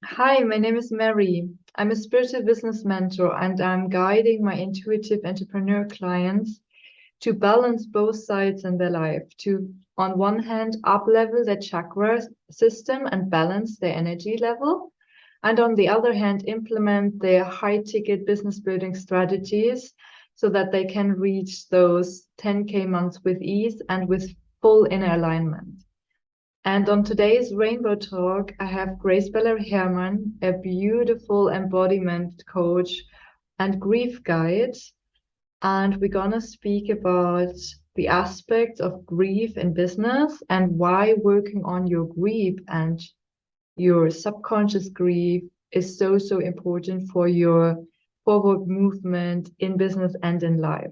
Hi, my name is Mary. I'm a spiritual business mentor and I'm guiding my intuitive entrepreneur clients to balance both sides in their life, to, on one hand, up-level their chakra system and balance their energy level, and on the other hand, implement their high-ticket business building strategies so that they can reach those 10K months with ease and with full inner alignment. And on today's Rainbow Talk, I have Grace Herman, a beautiful embodiment coach and grief guide. And we're going to speak about the aspects of grief in business and why working on your grief and your subconscious grief is so, so important for your forward movement in business and in life.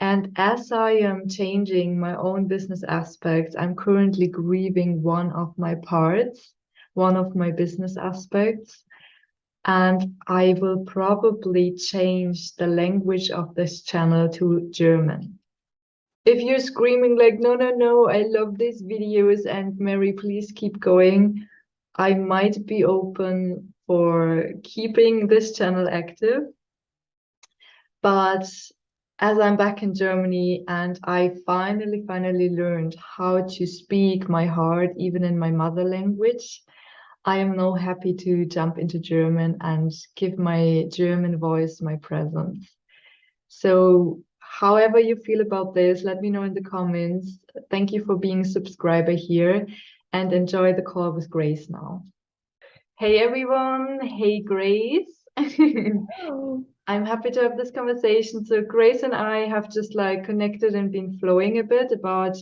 And as I am changing my own business aspects, I'm currently grieving one of my parts, one of my business aspects, and I will probably change the language of this channel to German. If you're screaming like, no, no, no, I love these videos and Mary, please keep going, I might be open for keeping this channel active. But as I'm back in Germany and I finally learned how to speak my heart, even in my mother language, I am now happy to jump into German and give my German voice my presence. So, however you feel about this, let me know in the comments. Thank you for being a subscriber here and enjoy the call with Grace now. Hey everyone, hey Grace. Oh, I'm happy to have this conversation. So Grace and I have just like connected and been flowing a bit about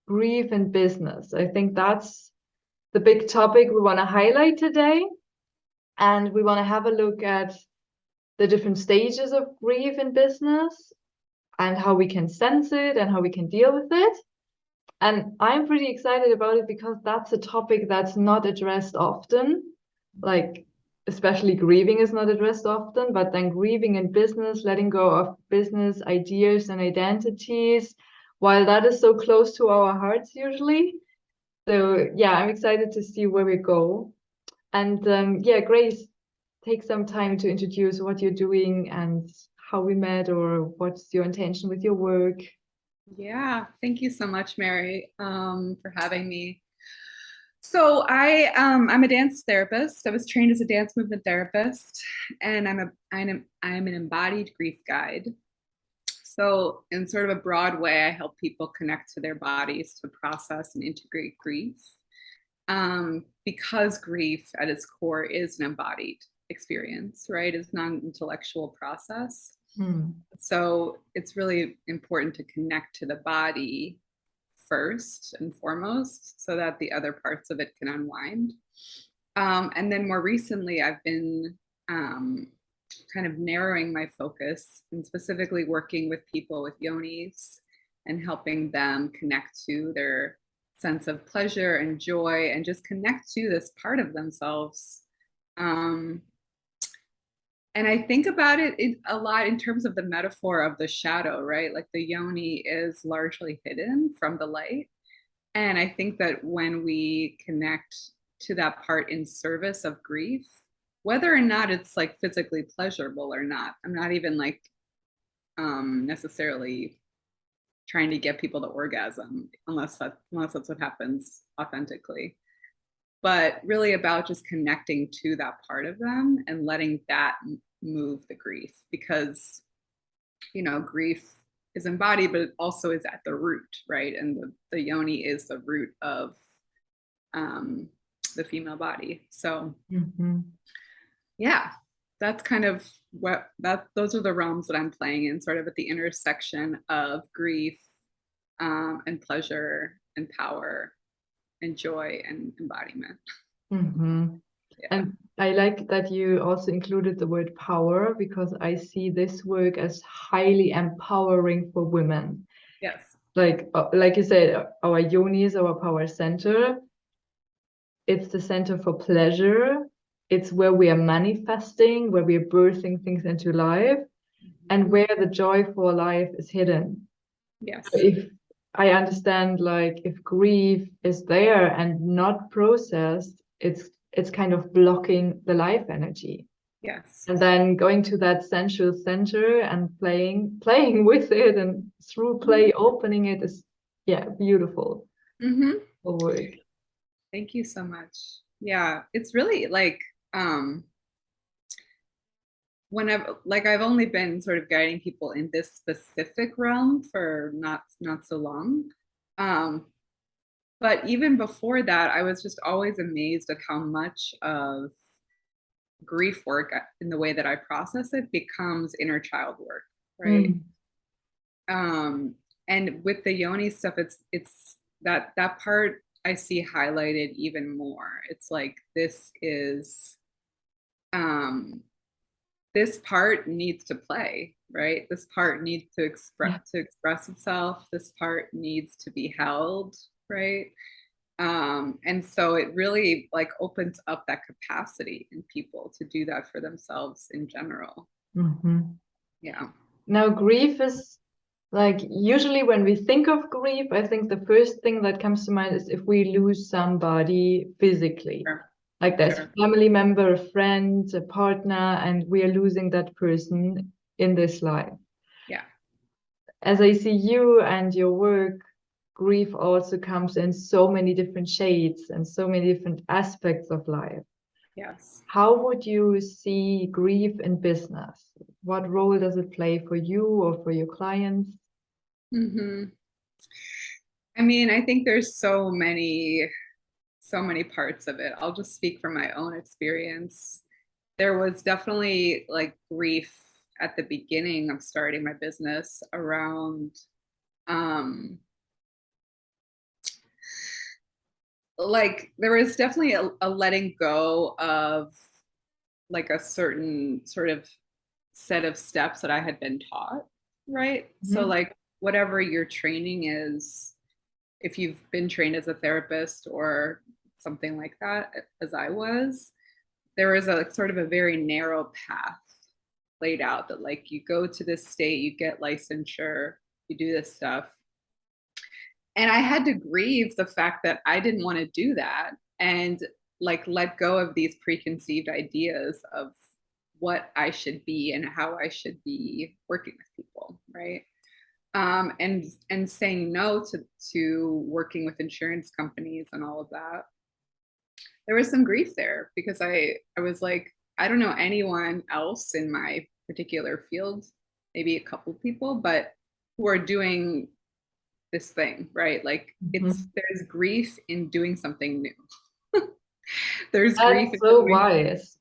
grief and business. I think that's the big topic we want to highlight today. And we want to have a look at the different stages of grief in business and how we can sense it and how we can deal with it. And I'm pretty excited about it because that's a topic that's not addressed often. Like, especially grieving is not addressed often, but then grieving in business, letting go of business ideas and identities, while that is so close to our hearts usually. So, yeah, I'm excited to see where we go. And yeah, Grace, take some time to introduce what you're doing and how we met or what's your intention with your work. yeah. Thank you so much, Mary, for having me. So I'm a dance therapist. I was trained as a dance movement therapist, and I'm an embodied grief guide. So in sort of a broad way, I help people connect to their bodies to process and integrate grief. Because grief at its core is an embodied experience, right? It's not an intellectual process. Hmm. So it's really important to connect to the body first and foremost so that the other parts of it can unwind. And then more recently, I've been kind of narrowing my focus and specifically working with people with yonis and helping them connect to their sense of pleasure and joy and just connect to this part of themselves. Um, and I think about it a lot in terms of the metaphor of the shadow, right? Like the yoni is largely hidden from the light. And I think that when we connect to that part in service of grief, whether or not it's like physically pleasurable or not, I'm not even like necessarily trying to get people to orgasm unless that's what happens authentically, but really about just connecting to that part of them and letting that move the grief, because grief is embodied, but it also is at the root, right? And the yoni is the root of um, the female body. So Mhm. yeah, that's kind of those are the realms that I'm playing in, sort of at the intersection of grief and pleasure and power and joy and embodiment. Mm-hmm. Yeah. And I like that you also included the word power because I see this work as highly empowering for women. Yes. Like you said, our yoni is our power center. It's the center for pleasure. It's where we are manifesting, where we are birthing things into life, and where the joy for life is hidden. Yes. If I understand, like if grief is there and not processed, it's it's kind of blocking the life energy. Yes. And then going to that sensual center and playing with it, and through play opening it is, yeah, beautiful work. Thank you so much. Yeah, it's really like whenever, like, I've only been sort of guiding people in this specific realm for not so long. But even before that, I was just always amazed at how much of grief work in the way that I process it becomes inner child work, right? And with the yoni stuff, it's that part I see highlighted even more. It's like this is this part needs to play, right? This part needs to express itself. This part needs to be held, right? And so it really like opens up that capacity in people to do that for themselves in general. Yeah. Now, grief is like, usually when we think of grief, I think the first thing that comes to mind is if we lose somebody physically. Sure. Like there's Sure. a family member, a friend, a partner, and we are losing that person in this life. Yeah. As I see you and your work, grief also comes in so many different shades and so many different aspects of life. Yes. How would you see grief in business? What role does it play for you or for your clients? I mean, I think there's so many parts of it. I'll just speak from my own experience. There was definitely like grief at the beginning of starting my business around like there was definitely a letting go of like a certain sort of set of steps that I had been taught, right? So like whatever your training is, if you've been trained as a therapist or something like that, as I was, there was a sort of a very narrow path laid out that like you go to this state, you get licensure, you do this stuff. And I had to grieve the fact that I didn't want to do that and like let go of these preconceived ideas of what I should be and how I should be working with people, right? And saying no to working with insurance companies and all of that. There was some grief there because I was like, I don't know anyone else in my particular field, maybe a couple people, but who are doing this thing, right? Like there's grief in doing something new. There's grief in so doing, wise.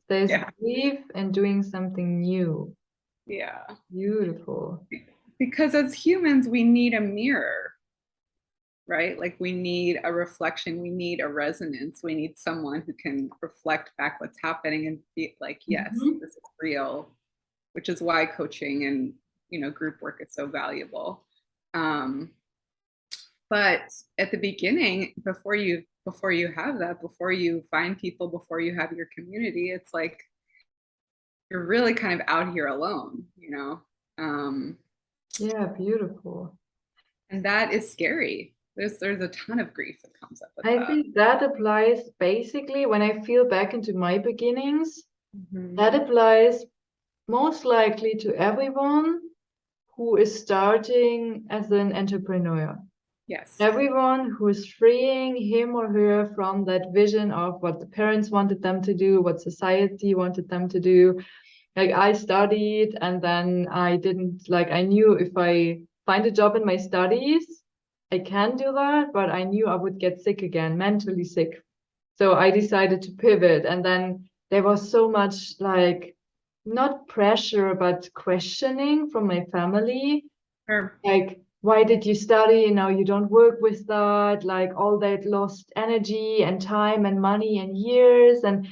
There's yeah. grief in doing something new. Yeah. Beautiful. Because as humans, we need a mirror, right? Like we need a reflection, we need a resonance, we need someone who can reflect back what's happening and be like, yes, this is real, which is why coaching and, you know, group work is so valuable. But at the beginning, before you have that, before you find people, before you have your community, it's like you're really kind of out here alone, you know? Yeah, beautiful. And that is scary. There's a ton of grief that comes up with I that. think that applies basically when I feel back into my beginnings. That applies most likely to everyone who is starting as an entrepreneur. Yes. Everyone who is freeing him or her from that vision of what the parents wanted them to do, what society wanted them to do. Like I studied and then I didn't, like I knew if I find a job in my studies, I can do that, but I knew I would get sick again, mentally sick. So I decided to pivot. And then there was so much like, not pressure, but questioning from my family. Sure. Like, why did you study? Now you don't work with that, like all that lost energy and time and money and years and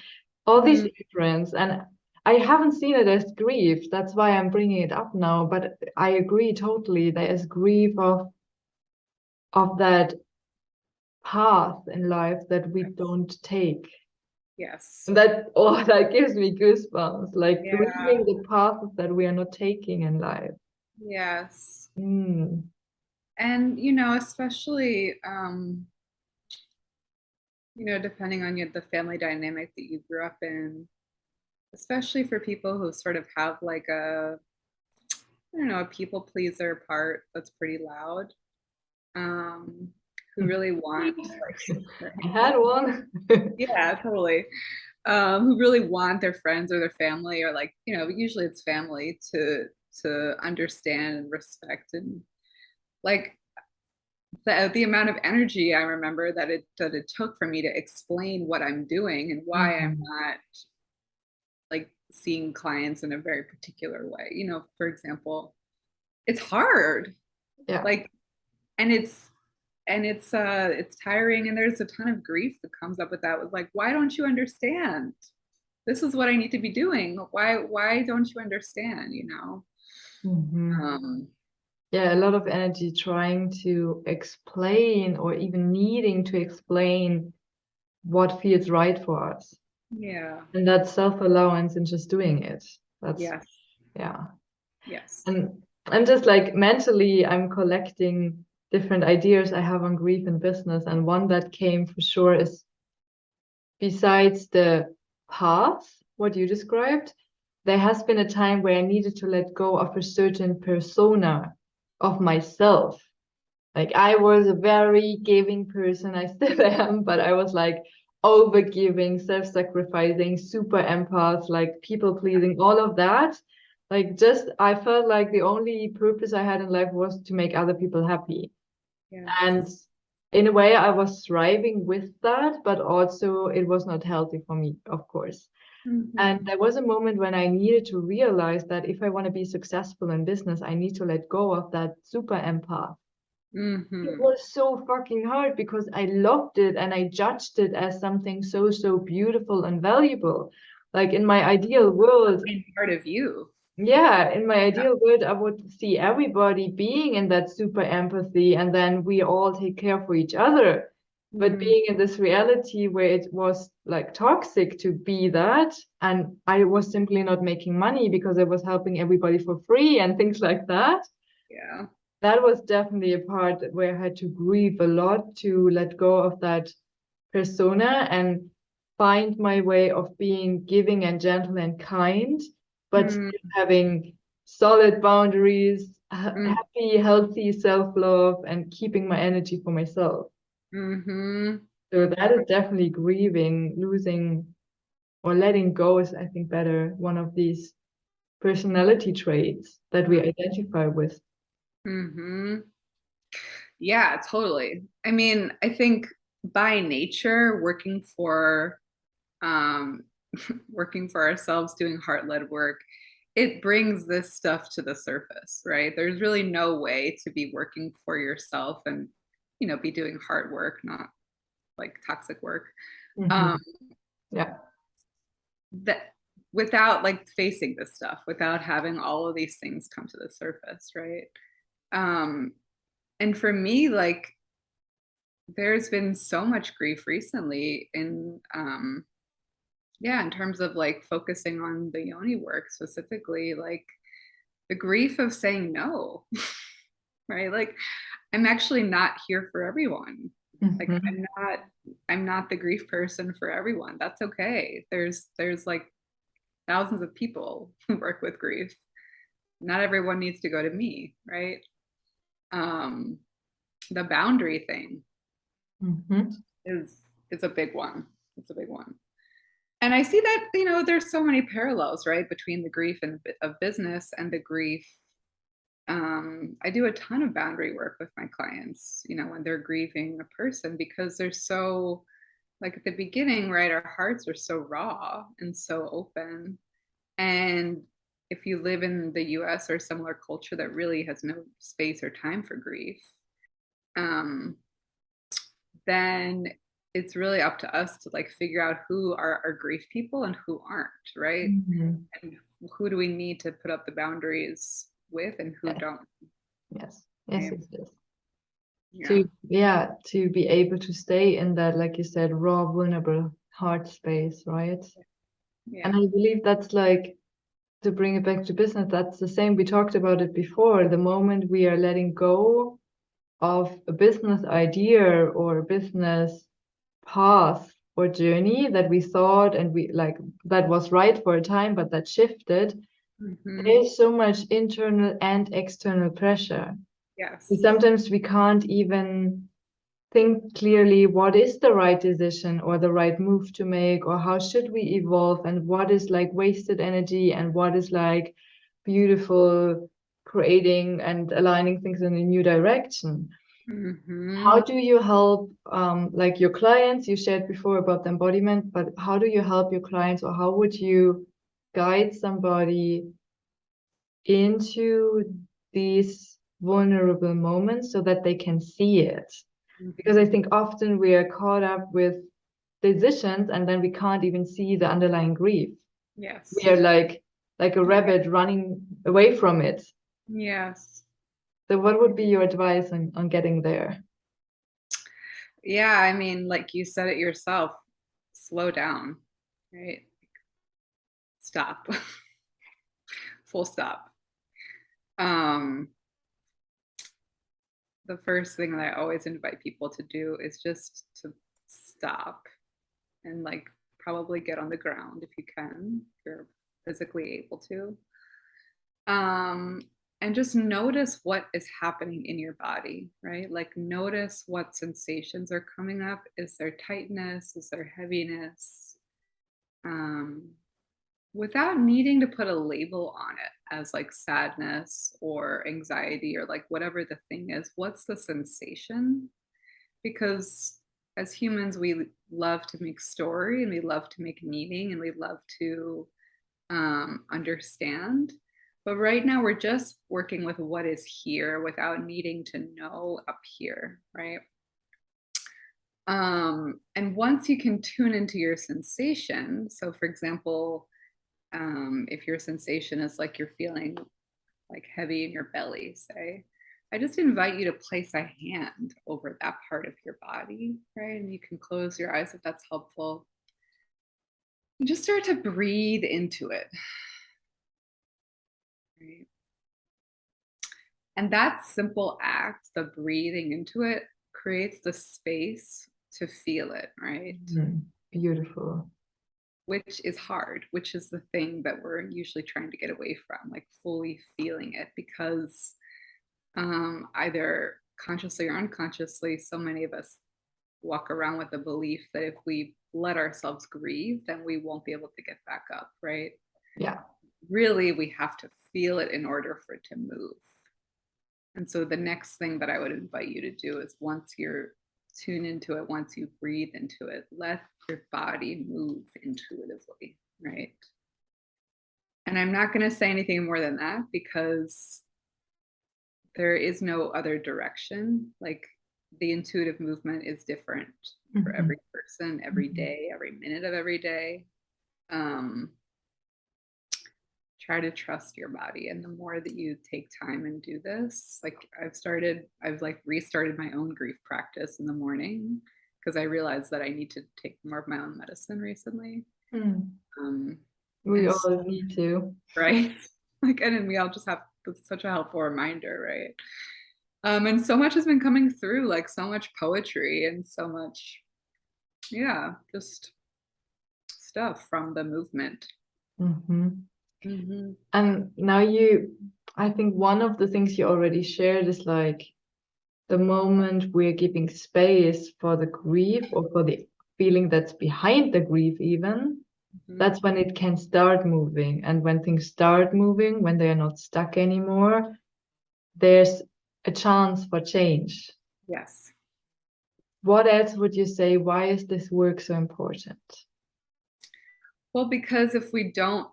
all these difference. And I haven't seen it as grief. That's why I'm bringing it up now. But I agree totally. There is grief of that path in life that we don't take. Yes. And that, oh, that gives me goosebumps. Like Yeah. grieving the path that we are not taking in life. Yes. Mm. And, you know, especially depending on the family dynamic that you grew up in, especially for people who sort of have like I don't know, a people pleaser part that's pretty loud, who really want like, I had one. yeah, totally. Who really want their friends or their family, or like, usually it's family, to understand and respect, and like the amount of energy I remember that it took for me to explain what I'm doing and why I'm Mhm. not like seeing clients in a very particular way. For example, it's hard. Yeah. Like, and it's tiring, and there's a ton of grief that comes up with that, with like, why don't you understand? This is what I need to be doing. Why don't you understand, Mhm. Um, Yeah, a lot of energy trying to explain or even needing to explain what feels right for us. yeah. And that's self-allowance and just doing it. That's, Yes. yeah. Yes. And I'm just like mentally, I'm collecting different ideas I have on grief and business. And one that came for sure is, besides the path, what you described, there has been a time where I needed to let go of a certain persona of myself. Like I was a very giving person, I still am, but I was like over giving, self-sacrificing, super empath, like people pleasing, all of that. Like just I felt like the only purpose I had in life was to make other people happy. And Yes. in a way, I was thriving with that, but also it was not healthy for me, of course. And Hmm. there was a moment when I needed to realize that if I want to be successful in business, I need to let go of that super empath. It Hmm. was so fucking hard because I loved it and I judged it as something so, so beautiful and valuable. Like in my ideal world, And part of you. yeah, in my Yeah. ideal world, I would see everybody being in that super empathy and then we all take care for each other. But Hmm. being in this reality where it was like toxic to be that, and I was simply not making money because I was helping everybody for free and things like that, Yeah. that was definitely a part where I had to grieve a lot to let go of that persona and find my way of being giving and gentle and kind, but Hmm. still having solid boundaries, Hmm. happy, healthy self-love, and keeping my energy for myself. Hmm. So that is definitely grieving, losing, or letting go is, I think, better one of these personality traits that we identify with. Hmm. Yeah, totally. I mean, I think by nature, um working for ourselves, doing heart-led work, it brings this stuff to the surface, right? There's really no way to be working for yourself and, be doing hard work, not like toxic work. Um, Mhm. Yeah. that without like facing this stuff, without having all of these things come to the surface, right? Um, and for me, like there's been so much grief recently in terms of like focusing on the yoni work specifically, like the grief of saying no, right? Like I'm actually not here for everyone. Like Mhm. I'm not the grief person for everyone. That's okay. There's like thousands of people who work with grief. Not everyone needs to go to me, right? Um, the boundary thing Mhm. is is a big one. It's a big one. And I see that, there's so many parallels, right, between the grief of business and the grief. I do a ton of boundary work with my clients, when they're grieving a person, because they're so, like at the beginning, right, our hearts are so raw and so open. And if you live in the US or similar culture that really has no space or time for grief, um, then it's really up to us to like figure out who are our grief people and who aren't, right? Mhm. And who do we need to put up the boundaries with and who Yeah. don't, Yes. Yes, right? yes, yes. Yeah. To, yeah, to be able to stay in that, like you said, raw, vulnerable heart space, right? And Yeah. I believe that's like, to bring it back to business, that's the same. We talked about it before. The moment we are letting go of a business idea or a business path or journey that we thought and we like that was right for a time, but that shifted, there's so much internal and external pressure. Yes. Sometimes we can't even think clearly what is the right decision or the right move to make, or how should we evolve, and what is like wasted energy and what is like beautiful, creating and aligning things in a new direction. How do you help like your clients? You shared before about the embodiment, but how do you help your clients, or how would you guide somebody into these vulnerable moments so that they can see it? Because I think often we are caught up with decisions and then we can't even see the underlying grief. Yes. We are like a rabbit running away from it. Yes. So what would be your advice on getting there? Yeah, I mean, like you said it yourself, slow down, right? Stop. Full stop. The first thing that I always invite people to do is just to stop and like probably get on the ground if you can, if you're physically able to. And just notice what is happening in your body, right? Like notice what sensations are coming up. Is there tightness? Is there heaviness? Without needing to put a label on it as like sadness or anxiety or like whatever the thing is, what's the sensation? Because as humans, we love to make story and we love to make meaning and we love to understand. But right now, we're just working with what is here without needing to know up here, right? And once you can tune into your sensation, so for example, if your sensation is like you're feeling like heavy in your belly, say, I just invite you to place a hand over that part of your body, right? And you can close your eyes if that's helpful. And just start to breathe into it, right? And that simple act, the breathing into it, creates the space to feel it, right? Beautiful. Which is hard, which is the thing that we're usually trying to get away from, like fully feeling it, because either consciously or unconsciously, so many of us walk around with the belief that if we let ourselves grieve, then we won't be able to get back up, right? Yeah. Really, we have to feel it in order for it to move. And so the next thing that I would invite you to do is once you're tuned into it, once you breathe into it, let your body move intuitively, right? And I'm not going to say anything more than that because there is no other direction. Like the intuitive movement is different for every person, every day, every minute of every day. Try to trust your body. And the more that you take time and do this, like I've like restarted my own grief practice in the morning because I realized that I need to take more of my own medicine recently. We all need to. Right? Like, and then we all just have such a helpful reminder, right? And so much has been coming through, like so much poetry and so much, yeah, just stuff from the movement. And now I think one of the things you already shared is like the moment we're giving space for the grief or for the feeling that's behind the grief even, that's when it can start moving. And when things start moving, when they are not stuck anymore, there's a chance for change. Yes. What else would you say? Why is this work so important? Well, because if we don't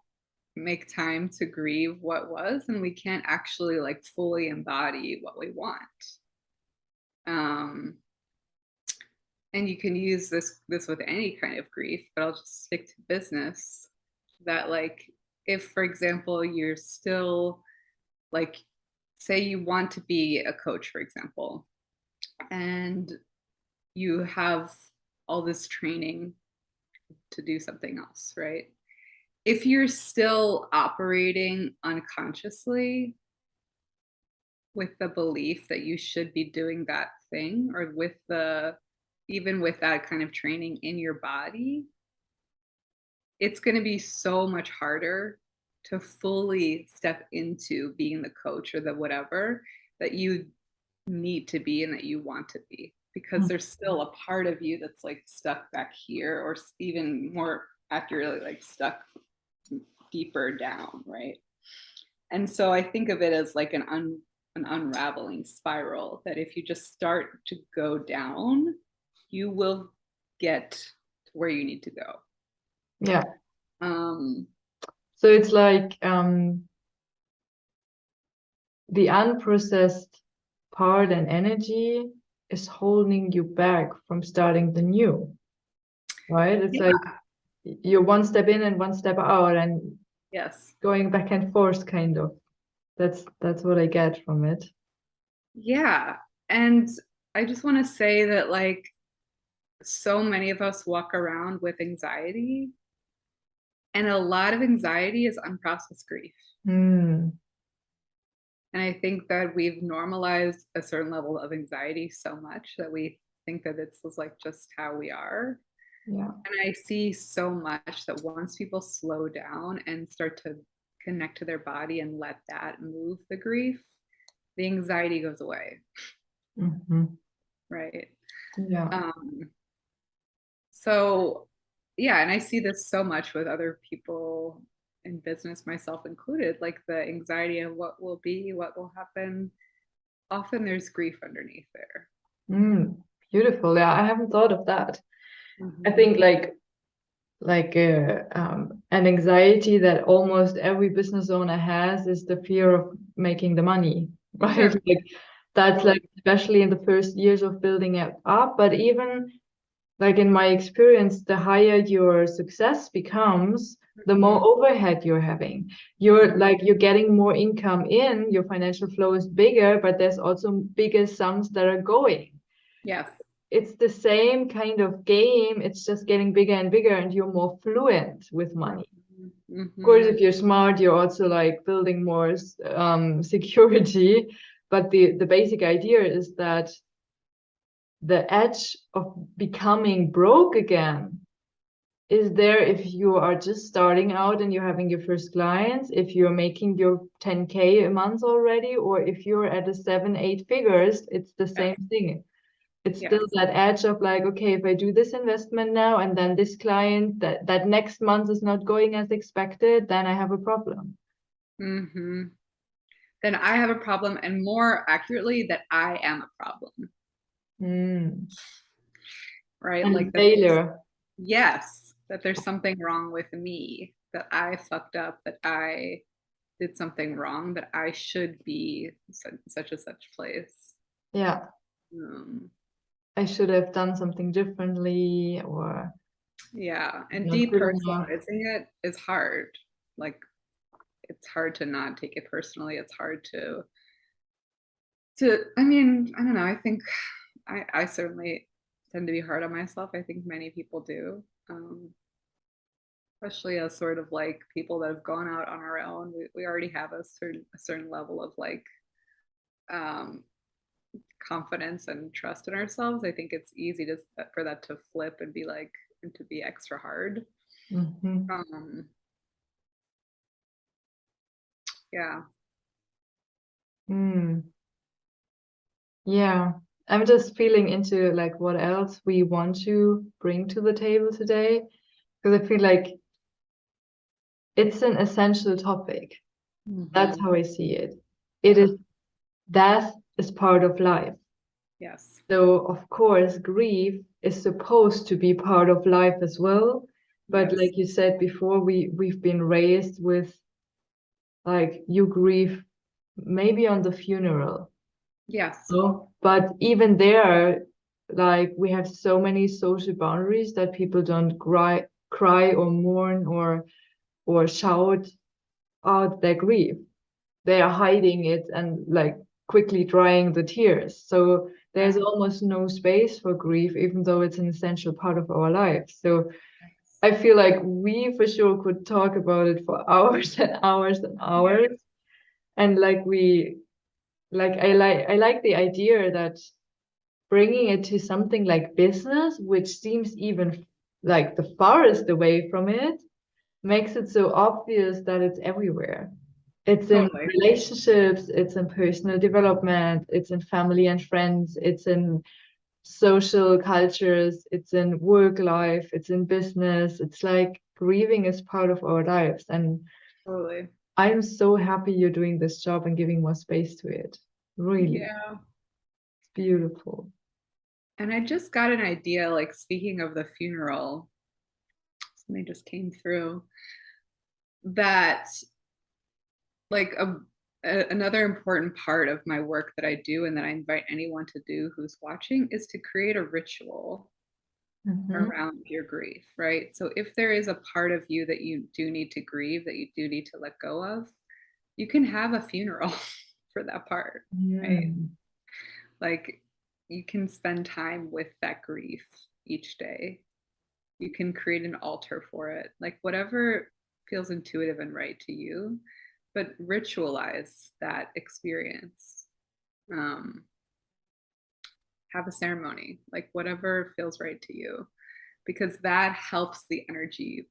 make time to grieve what was, and we can't actually like fully embody what we want. And you can use this with any kind of grief, but I'll just stick to business. That like if, for example, you're still like, say you want to be a coach, for example, and you have all this training to do something else, right? If you're still operating unconsciously with the belief that you should be doing that thing, or with the even with that kind of training in your body, it's going to be so much harder to fully step into being the coach or the whatever that you need to be and that you want to be, because there's still a part of you that's like stuck back here, or even more accurately, like stuck deeper down, right? And so I think of it as like an unraveling spiral, that if you just start to go down, you will get to where you need to go. Yeah. Um, So it's like the unprocessed part and energy is holding you back from starting the new, right? It's yeah. like you're one step in and one step out and Yes. going back and forth, kind of. That's what I get from it. Yeah. And I just want to say that, like, so many of us walk around with anxiety, and a lot of anxiety is unprocessed grief. Mm, And I think that we've normalized a certain level of anxiety so much that we think that it's like just how we are. yeah. And I see so much that once people slow down and start to connect to their body and let that move the grief, the anxiety goes away. Mm-hmm. Right. Yeah. So, yeah, and I see this so much with other people in business, myself included, like the anxiety of what will be, what will happen. Often there's grief underneath there. Beautiful. Yeah, I haven't thought of that. I Mm-hmm. think an anxiety that almost every business owner has is the fear of making the money, right? Sure. Like that's Totally. like especially in the first years of building it up, but even like in my experience, the higher your success becomes, the more Mhm. overhead you're having. You're getting more income in, your financial flow is bigger, but there's also bigger sums that are going. Yes. It's the same kind of game, it's just getting bigger and bigger, and you're more fluent with money. Of course, Mm-hmm. if you're smart, you're also like building more security. But the basic idea is that the edge of becoming broke again is there if you are just starting out and you're having your first clients, if you're making your 10K a month already, or if you're at a 7, 8 figures, it's the Yes. same thing. It's Yes. still that edge of like, okay, if I do this investment now and then this client that next month is not going as expected, then I have a problem. Mm-hmm. Then I have a problem, and more accurately, that I am a problem. Mm. Right? And Like that. failure. Yes, that there's something wrong with me, that I fucked up, that I did something wrong, that I should be such a such place. Yeah, Um, I should have done something differently or yeah, and not good enough. depersonalizing it is hard. Like, it's hard to not take it personally. It's hard I mean, I don't know. I think I certainly tend to be hard on myself. I think many people do. Especially as sort of like people that have gone out on our own. We already have a certain level of like um confidence and trust in ourselves. I think it's easy to for that to flip and be like, and to be extra hard. Mm-hmm. um yeah. Mm. Yeah, I'm just feeling into like what else we want to bring to the table today, because I feel like it's an essential topic. That's Mm-hmm. how I see it. It Yeah. is death is part of life. Yes. So of course, grief is supposed to be part of life as well. But Yes. like you said before, we've been raised with like you grieve maybe on the funeral. Yes. So, but even there, like we have so many social boundaries that people don't cry or mourn or shout out their grief. They are hiding it and like quickly drying the tears. So there's Yeah. almost no space for grief, even though it's an essential part of our lives. So I feel like we for sure could talk about it for hours and hours and Yeah. hours. And like I like the idea that bringing it to something like business, which seems even like the farthest away from it, makes it so obvious that it's everywhere. It's in Totally. relationships, it's in personal development, it's in family and friends, it's in social cultures, it's in work life, it's in business. It's like grieving is part of our lives. And Totally. I'm so happy you're doing this job and giving more space to it. Really, Yeah. it's beautiful. And I just got an idea, like speaking of the funeral, something just came through that like another important part of my work that I do and that I invite anyone to do who's watching is to create a ritual around your grief, right? So if there is a part of you that you do need to grieve, that you do need to let go of, you can have a funeral for that part, right? Like you can spend time with that grief each day. You can create an altar for it, like whatever feels intuitive and right to you, but ritualize that experience. Have a ceremony, like whatever feels right to you, because that helps the energy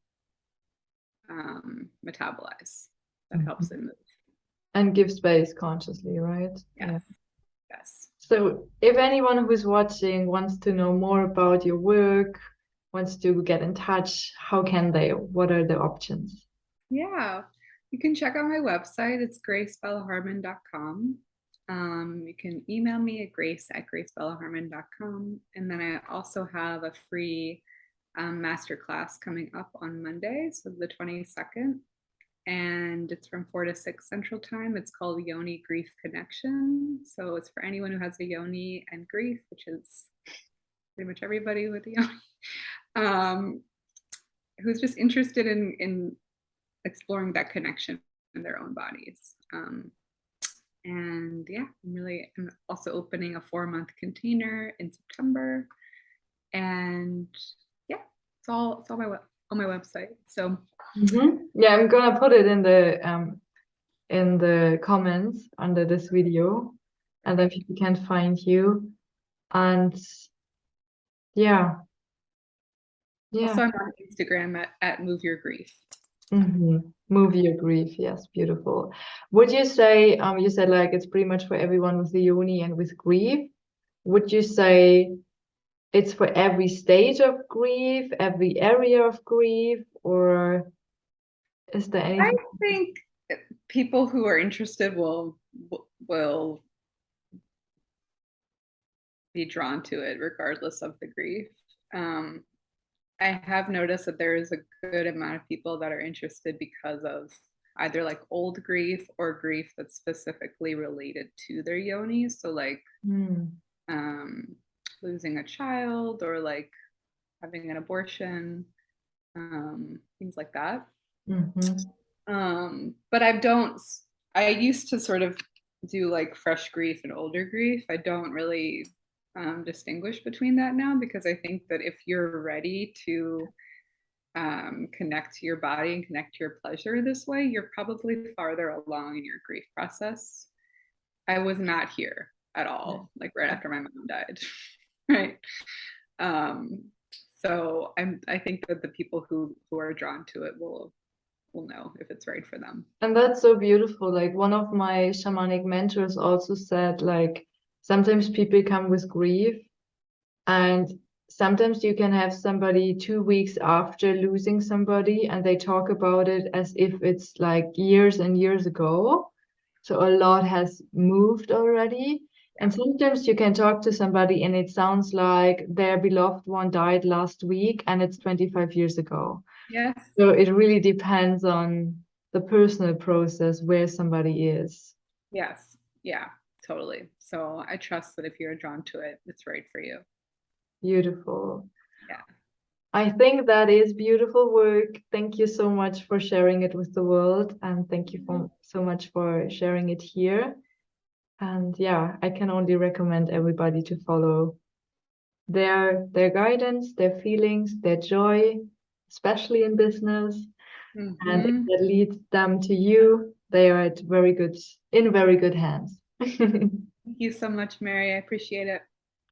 metabolize. That helps it move. And give space consciously, right? Yes. Yeah. Yes. So if anyone who's watching wants to know more about your work, wants to get in touch, how can they? What are the options? Yeah. You can check out my website. It's gracebellaharmon.com. You can email me at grace@gracebellaharmon.com. And then I also have a free masterclass coming up on Monday, so the 22nd. And it's from 4 to 6 Central Time. It's called Yoni Grief Connection. So it's for anyone who has a yoni and grief, which is pretty much everybody with a yoni, who's just interested in exploring that connection in their own bodies. And yeah, I'm also opening a 4-month container in September. And yeah, it's all on my website. So yeah, I'm gonna put it in the comments under this video, and then people can find you. And yeah, also I'm on Instagram at Move Your Grief. Move your grief. Yes, beautiful. Would you say, you said like it's pretty much for everyone with the yoni and with grief. Would you say it's for every stage of grief, every area of grief, or is there I anything? think people who are interested will be drawn to it regardless of the grief. I have noticed that there is a good amount of people that are interested because of either like old grief or grief that's specifically related to their yoni. So like losing a child or like having an abortion, things like that. But I used to sort of do like fresh grief and older grief. I don't really distinguish between that now, because I think that if you're ready to connect to your body and connect to your pleasure this way, you're probably farther along in your grief process. I was not here at all, like right after my mom died, right? So I think that the people who are drawn to it will know if it's right for them. And that's so beautiful. Like one of my shamanic mentors also said, like sometimes people come with grief, and sometimes you can have somebody 2 weeks after losing somebody and they talk about it as if it's like years and years ago. So a lot has moved already. And sometimes you can talk to somebody and it sounds like their beloved one died last week and it's 25 years ago. Yes. So it really depends on the personal process where somebody is. Yes. Yeah, totally. So I trust that if you're drawn to it, it's right for you. Beautiful. Yeah. I think that is beautiful work. Thank you so much for sharing it with the world, and thank you so much for sharing it here. And yeah, I can only recommend everybody to follow their guidance, their feelings, their joy, especially in business. And if that leads them to you, they are in very good hands. Thank you so much, Mary. I appreciate it.